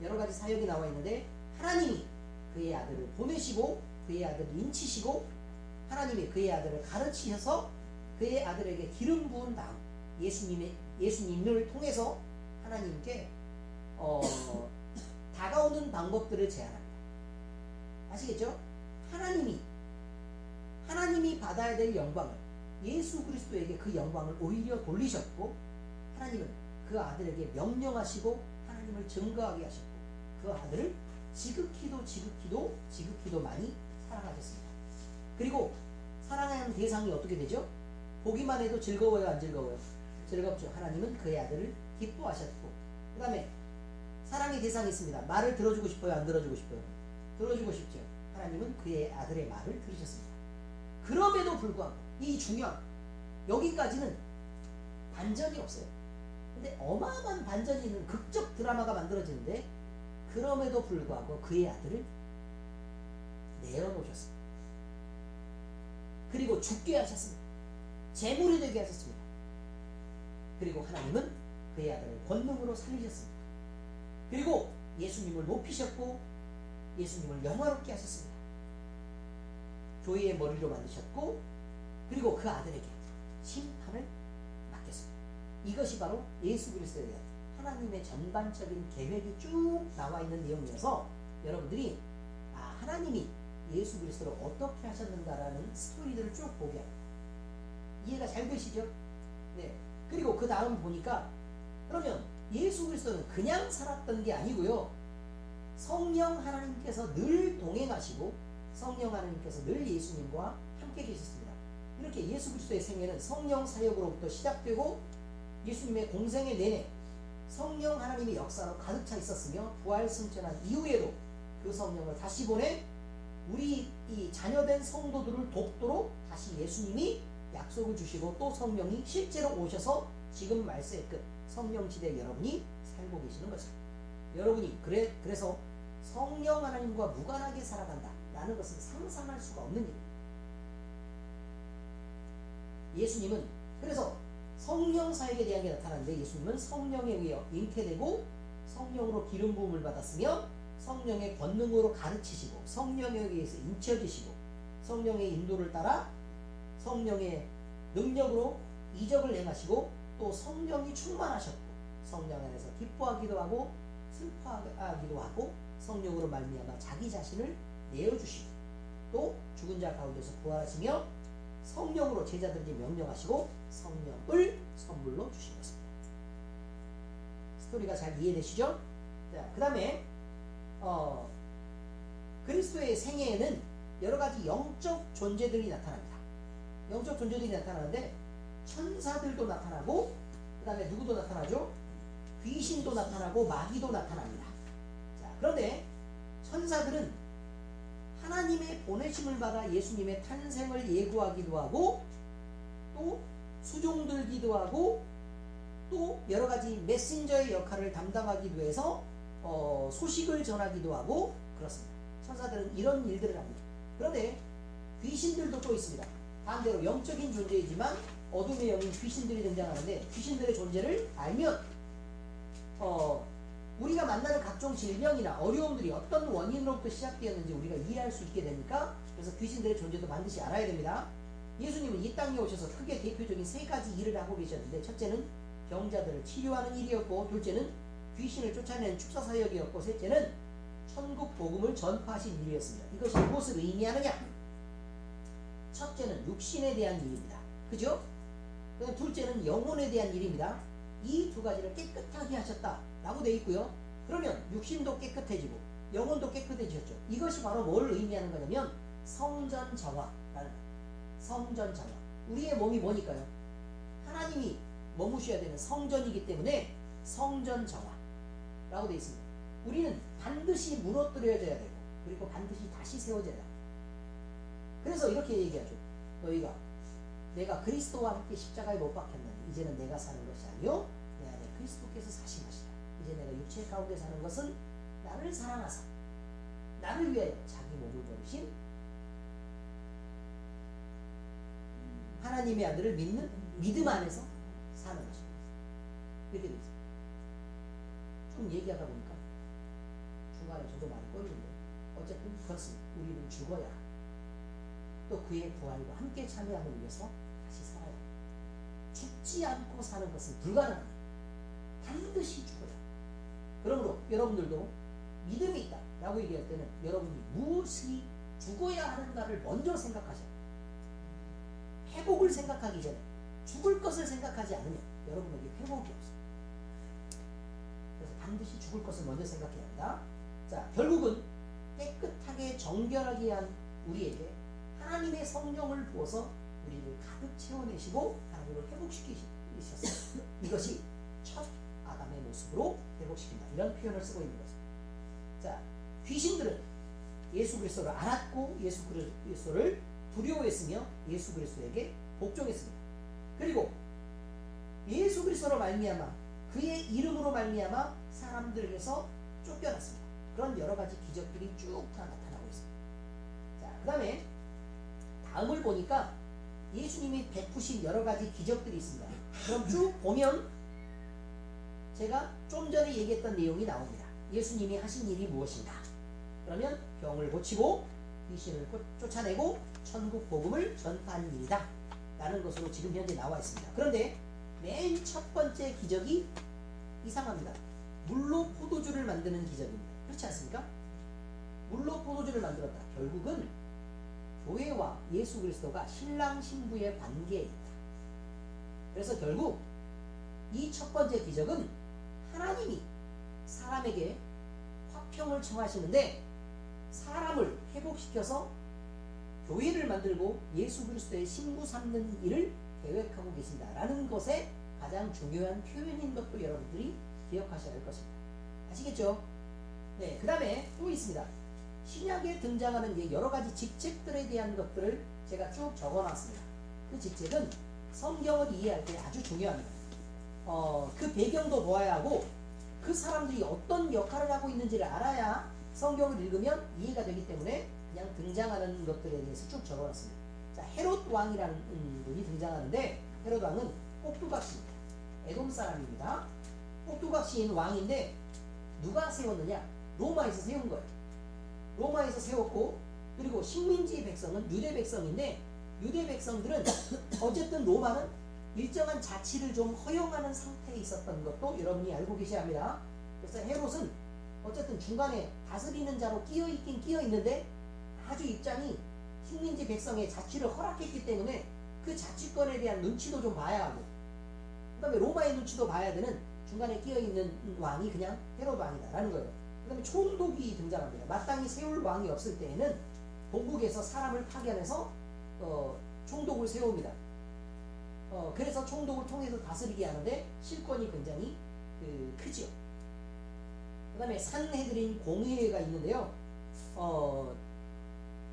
여러 가지 사역이 나와 있는데, 하나님이 그의 아들을 보내시고 그의 아들을 인치시고 하나님이 그의 아들을 가르치셔서 그의 아들에게 기름 부은 다음 예수님을 통해서 하나님께 다가오는 방법들을 제안합니다. 아시겠죠? 하나님이 받아야 될 영광을 예수 그리스도에게 그 영광을 오히려 돌리셨고, 하나님은 그 아들에게 명령하시고 하나님을 증거하게 하셨고, 그 아들을 지극히도 많이 사랑하셨습니다. 그리고 사랑하는 대상이 어떻게 되죠? 보기만 해도 즐거워요, 안 즐거워요? 즐겁죠. 하나님은 그의 아들을 기뻐하셨고, 그 다음에 사랑의 대상이 있습니다. 말을 들어주고 싶어요, 안 들어주고 싶어요? 들어주고 싶죠. 하나님은 그의 아들의 말을 들으셨습니다. 그럼에도 불구하고 이 중요한, 여기까지는 반전이 없어요. 근데 어마어마한 반전이 있는 극적 드라마가 만들어지는데, 그럼에도 불구하고 그의 아들을 내어놓으셨습니다. 그리고 죽게 하셨습니다. 제물이 되게 하셨습니다. 그리고 하나님은 그의 아들을 권능으로 살리셨습니다. 그리고 예수님을 높이셨고 예수님을 영화롭게 하셨습니다. 교회의 머리로 만드셨고, 그리고 그 아들에게 심판을 맡겼습니다. 이것이 바로 예수 그리스도에 대한 하나님의 전반적인 계획이 쭉 나와 있는 내용이어서 여러분들이 하나님이 예수 그리스도를 어떻게 하셨는가라는 스토리들을 쭉 보게 합니다. 이해가 잘 되시죠? 네. 그리고 그 다음 보니까, 그러면 예수 그리스도는 그냥 살았던 게 아니고요, 성령 하나님께서 늘 동행하시고 성령 하나님께서 늘 예수님과 함께 계셨습니다. 이렇게 예수 그리스도의 생애는 성령 사역으로부터 시작되고 예수님의 공생애 내내 성령 하나님의 역사로 가득 차 있었으며, 부활 승천한 이후에도 그 성령을 다시 보내 우리 이 자녀된 성도들을 돕도록 다시 예수님이 약속을 주시고, 또 성령이 실제로 오셔서 지금 말세의 끝 성령 시대 여러분이 살고 계시는 거죠. 여러분이 그래서 성령 하나님과 무관하게 살아간다 라는 것은 상상할 수가 없는 일입니다. 예수님은 그래서 성령 사역에 대한 게 나타나는데, 예수님은 성령에 의해 잉태되고 성령으로 기름 부음을 받았으며 성령의 권능으로 가르치시고 성령에 의해서 인쳐지시고 성령의 인도를 따라 성령의 능력으로 이적을 행하시고 또 성령이 충만하셨고 성령 안에서 기뻐하기도 하고 슬퍼하기도 하고 성령으로 말미암아 자기 자신을 내어주시고 또 죽은 자 가운데서 부활하시며 성령으로 제자들에게 명령하시고 성령을 선물로 주신 것입니다. 스토리가 잘 이해되시죠? 자, 그 다음에 그리스도의 생애에는 여러가지 영적 존재들이 나타납니다. 영적 존재들이 나타나는데 천사들도 나타나고 그 다음에 누구도 나타나죠? 귀신도 나타나고 마귀도 나타납니다. 자, 그런데 천사들은 하나님의 보내심을 받아 예수님의 탄생을 예고하기도 하고 또 수종들기도 하고 또 여러가지 메신저의 역할을 담당하기도 해서 소식을 전하기도 하고 그렇습니다. 천사들은 이런 일들을 합니다. 그런데 귀신들도 또 있습니다. 반대로 영적인 존재이지만 어둠의 영인 귀신들이 등장하는데 귀신들의 존재를 알면 우리가 만나는 각종 질병이나 어려움들이 어떤 원인으로부터 시작되었는지 우리가 이해할 수 있게 되니까 그래서 귀신들의 존재도 반드시 알아야 됩니다. 예수님은 이 땅에 오셔서 크게 대표적인 세 가지 일을 하고 계셨는데 첫째는 병자들을 치료하는 일이었고 둘째는 귀신을 쫓아내는 축사사역이었고 셋째는 천국 복음을 전파하신 일이었습니다. 이것이 무엇을 의미하느냐? 첫째는 육신에 대한 일입니다. 그죠? 그다음 둘째는 영혼에 대한 일입니다. 이 두 가지를 깨끗하게 하셨다라고 되어 있고요. 그러면 육신도 깨끗해지고 영혼도 깨끗해지셨죠. 이것이 바로 뭘 의미하는 거냐면 성전정화라는 거예요. 성전정화. 우리의 몸이 뭐니까요? 하나님이 머무셔야 되는 성전이기 때문에 성전정화라고 되어 있습니다. 우리는 반드시 무너뜨려져야 되고 그리고 반드시 다시 세워져야 합니다. 그래서 이렇게 얘기하죠. 너희가 내가 그리스도와 함께 십자가에 못 박혔나니 이제는 내가 사는 것이 아니요 내 안에 그리스도께서 사신 것이다. 이제 내가 육체 가운데 사는 것은 나를 사랑하사 나를 위하여 자기 몸을 버리신 하나님의 아들을 믿는 믿음 안에서 사는 것입니다. 이렇게 되어 있습니다. 좀 얘기하다 보니까 중간에 저도 많이 꺼지는데 어쨌든 그렇습니다. 우리는 죽어야 또 그의 부활과 함께 참여함을 위해서 다시 살아야 합니다. 죽지 않고 사는 것은 불가능합니다. 반드시 죽어야 합니다. 그러므로 여러분들도 믿음이 있다 라고 얘기할 때는 여러분이 무엇이 죽어야 하는가를 먼저 생각하셔야 합니다. 회복을 생각하기 전에 죽을 것을 생각하지 않으면 여러분에게 회복이 없습니다. 그래서 반드시 죽을 것을 먼저 생각해야 합니다. 자, 결국은 깨끗하게 정결하게 한 우리에게 하나님의 성령을 부어서 우리를 가득 채워내시고 하나님을 회복시키셨어요. 이것이 첫 아담의 모습으로 회복시킨다. 이런 표현을 쓰고 있는 것입니다. 자, 귀신들은 예수 그리스도를 알았고 예수 그리스도를 두려워했으며 예수 그리스도에게 복종했습니다. 그리고 예수 그리스도로 말미암아 그의 이름으로 말미암아 사람들에게서 쫓겨났습니다. 그런 여러 가지 기적들이 쭉 다 나타나고 있습니다. 자, 그 다음에 다음을 보니까 예수님이 베푸신 여러 가지 기적들이 있습니다. 그럼 쭉 보면 제가 좀 전에 얘기했던 내용이 나옵니다. 예수님이 하신 일이 무엇인가? 그러면 병을 고치고 귀신을 쫓아내고 천국 복음을 전파한 일이다 라는 것으로 지금 현재 나와 있습니다. 그런데 맨 첫 번째 기적이 이상합니다. 물로 포도주를 만드는 기적입니다. 그렇지 않습니까? 물로 포도주를 만들었다. 결국은 교회와 예수 그리스도가 신랑 신부의 관계에 있다. 그래서 결국 이 첫 번째 기적은 하나님이 사람에게 화평을 청하시는데 사람을 회복시켜서 교회를 만들고 예수 그리스도의 신부 삼는 일을 계획하고 계신다라는 것에 가장 중요한 표현인 것도 여러분들이 기억하셔야 할 것입니다. 아시겠죠? 네, 그 다음에 또 있습니다. 신약에 등장하는 여러 가지 직책들에 대한 것들을 제가 쭉 적어놨습니다. 그 직책은 성경을 이해할 때 아주 중요합니다. 그 배경도 보아야 하고 그 사람들이 어떤 역할을 하고 있는지를 알아야 성경을 읽으면 이해가 되기 때문에 그냥 등장하는 것들에 대해서 쭉 적어놨습니다. 자, 헤롯 왕이라는 분이 등장하는데 헤롯 왕은 꼭두각시입니다. 에돔 사람입니다. 꼭두각시인 왕인데 누가 세웠느냐? 로마에서 세운 거예요. 로마에서 세웠고 그리고 식민지 백성은 유대 백성인데 유대 백성들은 어쨌든 로마는 일정한 자치를 좀 허용하는 상태에 있었던 것도 여러분이 알고 계셔야 합니다. 그래서 헤롯은 어쨌든 중간에 다스리는 자로 끼어있긴 끼어있는데 아주 입장이 식민지 백성의 자치를 허락했기 때문에 그 자치권에 대한 눈치도 좀 봐야 하고, 그 다음에 로마의 눈치도 봐야 되는 중간에 끼어있는 왕이 그냥 헤롯 왕이다라는 거예요. 그 다음에 총독이 등장합니다. 마땅히 세울 왕이 없을 때에는 본국에서 사람을 파견해서 총독을 세웁니다. 그래서 총독을 통해서 다스리게 하는데 실권이 굉장히 크지요. 그 다음에 산헤드린 공회가 있는데요.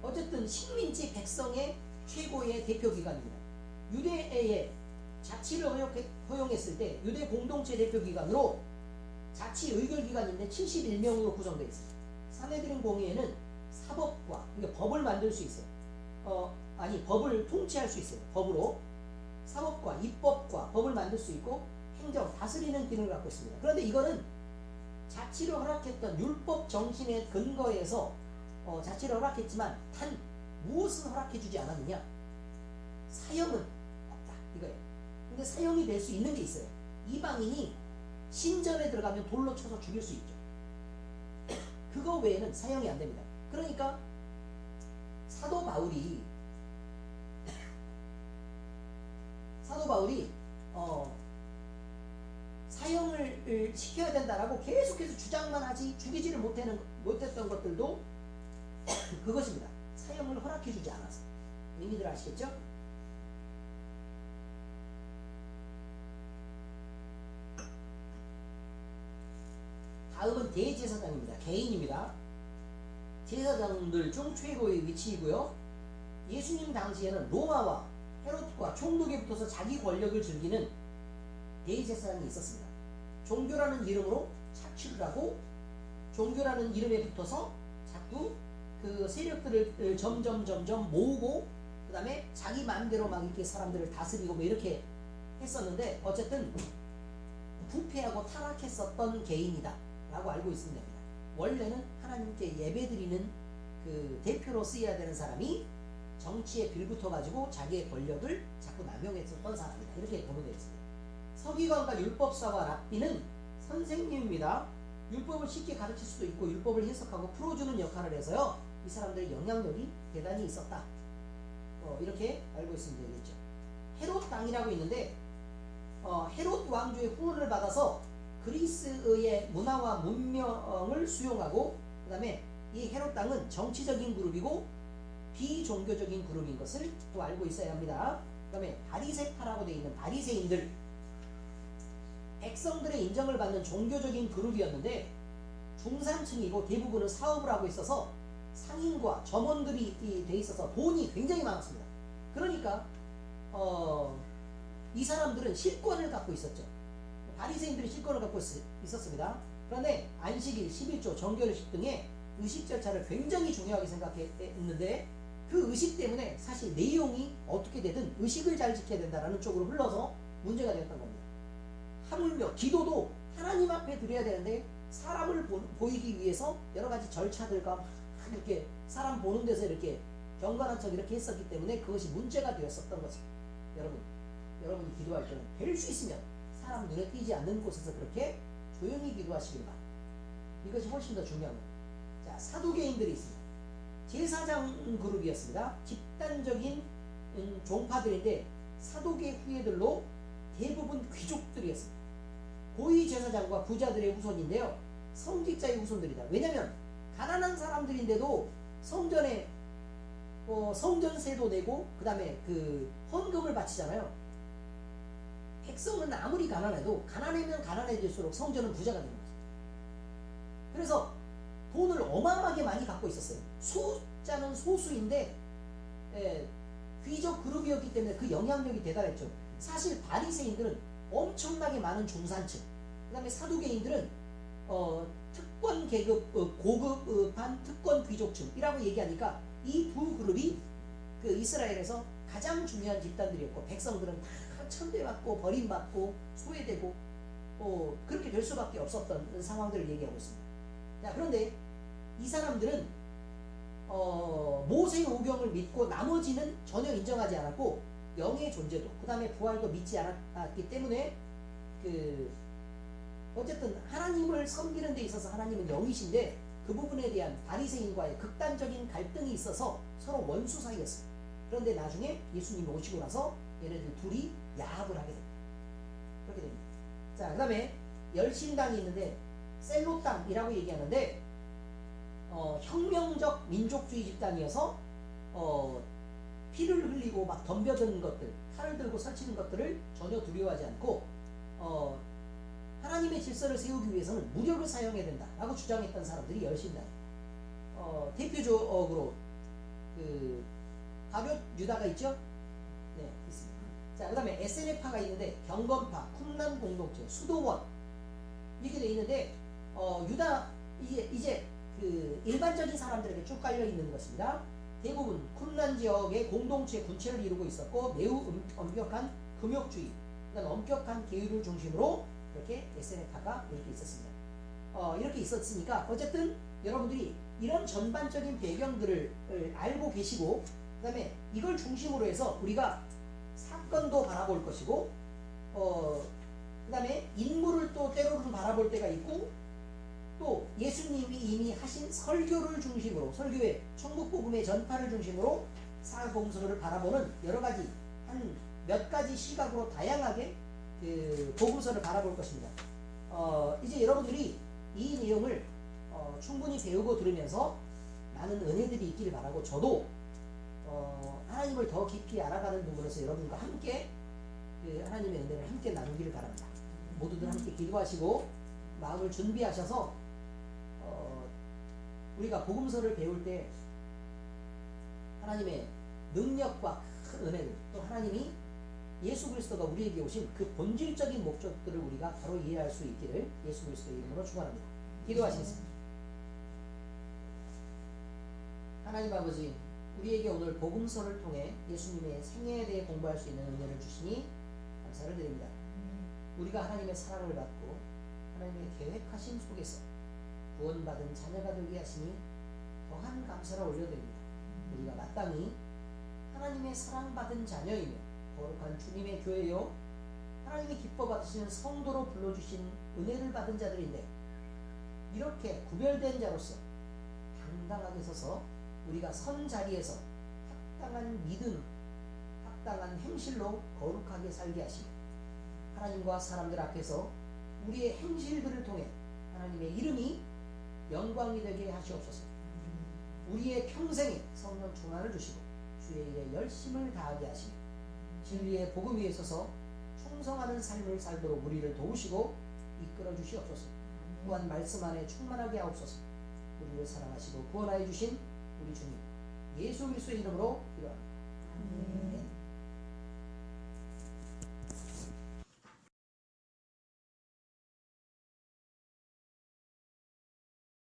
어쨌든 식민지 백성의 최고의 대표기관입니다. 유대의 자치를 허용했을 때 유대 공동체 대표기관으로 자치 의결기관인데 71명으로 구성되어 있습니다. 산헤드린 공회에는 사법과, 그러니까 법을 만들 수 있어요. 법을 통치할 수 있어요. 법으로 사법과 입법과 법을 만들 수 있고 행정, 다스리는 기능을 갖고 있습니다. 그런데 이거는 자치를 허락했던 율법 정신에 근거해서 자치를 허락했지만 단 무엇은 허락해주지 않았느냐? 사형은 없다 이거예요. 근데 사형이 될 수 있는 게 있어요. 이방인이 신전에 들어가면 돌로 쳐서 죽일 수 있죠. 그거 외에는 사형이 안 됩니다. 그러니까 사도 바울이 사형을 시켜야 된다라고 계속해서 주장만 하지 죽이지를 못했던 것들도 그것입니다. 사형을 허락해주지 않아서. 의미들 아시겠죠? 다음은 대제사장입니다. 개인입니다. 제사장들 중 최고의 위치이고요. 예수님 당시에는 로마와 헤롯과 총독에 붙어서 자기 권력을 즐기는 대제사장이 있었습니다. 종교라는 이름으로 착취를 하고 종교라는 이름에 붙어서 자꾸 그 세력들을 점점 모으고 그 다음에 자기 마음대로 막 이렇게 사람들을 다스리고 뭐 이렇게 했었는데 어쨌든 부패하고 타락했었던 개인이다 라고 알고 있습니다. 원래는 하나님께 예배드리는 그 대표로 쓰여야 되는 사람이 정치에 빌붙어가지고 자기의 권력을 자꾸 남용했었던 사람이다. 이렇게 보면 되겠습니다. 서기관과 율법사와 랍비는 선생님입니다. 율법을 쉽게 가르칠 수도 있고 율법을 해석하고 풀어주는 역할을 해서요. 이 사람들의 영향력이 대단히 있었다. 이렇게 알고 있으면 되겠죠. 헤롯 당이라고 있는데 헤롯 왕조의 후원을 받아서 그리스의 문화와 문명을 수용하고 그 다음에 이 헤롯 당은 정치적인 그룹이고 비종교적인 그룹인 것을 또 알고 있어야 합니다. 그 다음에 바리새파라고 되어 있는 바리새인들, 백성들의 인정을 받는 종교적인 그룹이었는데 중산층이고 대부분은 사업을 하고 있어서 상인과 점원들이 돼 있어서 돈이 굉장히 많았습니다. 그러니까 이 사람들은 실권을 갖고 있었죠. 바리새인들이 실권을 갖고 있었습니다. 그런데 안식일, 11조, 정결식 등의 의식 절차를 굉장히 중요하게 생각했는데 그 의식 때문에 사실 내용이 어떻게 되든 의식을 잘 지켜야 된다는 쪽으로 흘러서 문제가 되었던 겁니다. 하물며 기도도 하나님 앞에 드려야 되는데 사람을 보이기 위해서 여러 가지 절차들과 막 이렇게 사람 보는 데서 이렇게 경건한 척 이렇게 했었기 때문에 그것이 문제가 되었었던 것입니다. 여러분이 기도할 때는 될 수 있으면 사람 눈에 띄지 않는 곳에서 그렇게 조용히 기도하시길 바랍니다. 이것이 훨씬 더 중요합니다. 자, 사두개인들이 있습니다. 제사장 그룹이었습니다. 집단적인 종파들인데 사도계 후예들로 대부분 귀족들이었습니다. 고위 제사장과 부자들의 후손인데요. 성직자의 후손들이다. 왜냐하면 가난한 사람들인데도 성전에 성전세도 내고 그 다음에 그 헌금을 바치잖아요. 백성은 아무리 가난해도 가난하면 가난해질수록 성전은 부자가 되는 거죠. 그래서 돈을 어마어마하게 많이 갖고 있었어요. 숫자는 소수인데 귀족 그룹이었기 때문에 그 영향력이 대단했죠. 사실 바리새인들은 엄청나게 많은 중산층, 그 다음에 사두개인들은 특권 계급, 고급한 특권 귀족층이라고 얘기하니까 이 두 그룹이 그 이스라엘에서 가장 중요한 집단들이었고 백성들은 다 천대받고 버림받고 소외되고 그렇게 될 수밖에 없었던 상황들을 얘기하고 있습니다. 자, 그런데 이 사람들은 모세의 오경을 믿고 나머지는 전혀 인정하지 않았고 영의 존재도 그 다음에 부활도 믿지 않았기 때문에 어쨌든 하나님을 섬기는 데 있어서 하나님은 영이신데 그 부분에 대한 바리새인과의 극단적인 갈등이 있어서 서로 원수 사이였어요. 그런데 나중에 예수님이 오시고 나서 얘네들 둘이 야합을 하게 됩니다. 그렇게 됩니다. 자, 그 다음에 열신당이 있는데 셀롯당이라고 얘기하는데 혁명적 민족주의 집단이어서 피를 흘리고 막 덤벼드는 것들, 칼을 들고 설치는 것들을 전혀 두려워하지 않고 하나님의 질서를 세우기 위해서는 무력을 사용해야 된다라고 주장했던 사람들이 열신당입니다. 대표적으로 가룟 유다가 있죠? 네, 있습니다. 자, 그 다음에 SNF파가 있는데 경건파, 쿰란 공동체, 수도원 이렇게 돼 있는데 유다 이제 일반적인 사람들에게 쭉 깔려 있는 것입니다. 대부분 쿰란 지역의 공동체 군체를 이루고 있었고 매우 엄격한 금욕주의, 그다음 엄격한 계율을 중심으로 이렇게 SNF파가 이렇게 있었습니다. 이렇게 있었으니까 어쨌든 여러분들이 이런 전반적인 배경들을 알고 계시고 그 다음에 이걸 중심으로 해서 우리가 사건도 바라볼 것이고 그 다음에 인물을 또 때로는 바라볼 때가 있고 또 예수님이 이미 하신 설교를 중심으로 설교의 천국복음의 전파를 중심으로 사복음서를 바라보는 여러가지 한 몇 가지 시각으로 다양하게 복음서를 바라볼 것입니다. 이제 여러분들이 이 내용을 충분히 배우고 들으면서 많은 은혜들이 있기를 바라고 저도 하나님을 더 깊이 알아가는 부분에서 여러분과 함께 하나님의 은혜를 함께 나누기를 바랍니다. 모두들 함께 기도하시고 마음을 준비하셔서 우리가 복음서를 배울 때 하나님의 능력과 큰 은혜를 또 하나님이 예수 그리스도가 우리에게 오신 그 본질적인 목적들을 우리가 바로 이해할 수 있기를 예수 그리스도의 이름으로 축원합니다. 기도하시겠습니다. 하나님 아버지, 우리에게 오늘 복음서를 통해 예수님의 생애에 대해 공부할 수 있는 은혜를 주시니 감사를 드립니다. 우리가 하나님의 사랑을 받고 하나님의 계획하신 속에서 구원받은 자녀가 되게 하시니 더한 감사를 올려드립니다. 우리가 마땅히 하나님의 사랑받은 자녀이며 거룩한 주님의 교회요 하나님이 기뻐 받으시는 성도로 불러주신 은혜를 받은 자들인데 이렇게 구별된 자로서 당당하게 서서 우리가 선 자리에서 합당한 믿음, 합당한 행실로 거룩하게 살게 하시고 하나님과 사람들 앞에서 우리의 행실들을 통해 하나님의 이름이 영광이 되게 하시옵소서. 우리의 평생에 성령 충만을 주시고 주의 일에 열심을 다하게 하시며 진리의 복음 위에 서서 충성하는 삶을 살도록 우리를 도우시고 이끌어 주시옵소서. 또한 말씀 안에 충만하게 하옵소서. 우리를 사랑하시고 구원하여 주신 우리 주님 예수 그리스도의 이름으로 기도합니다. 아멘.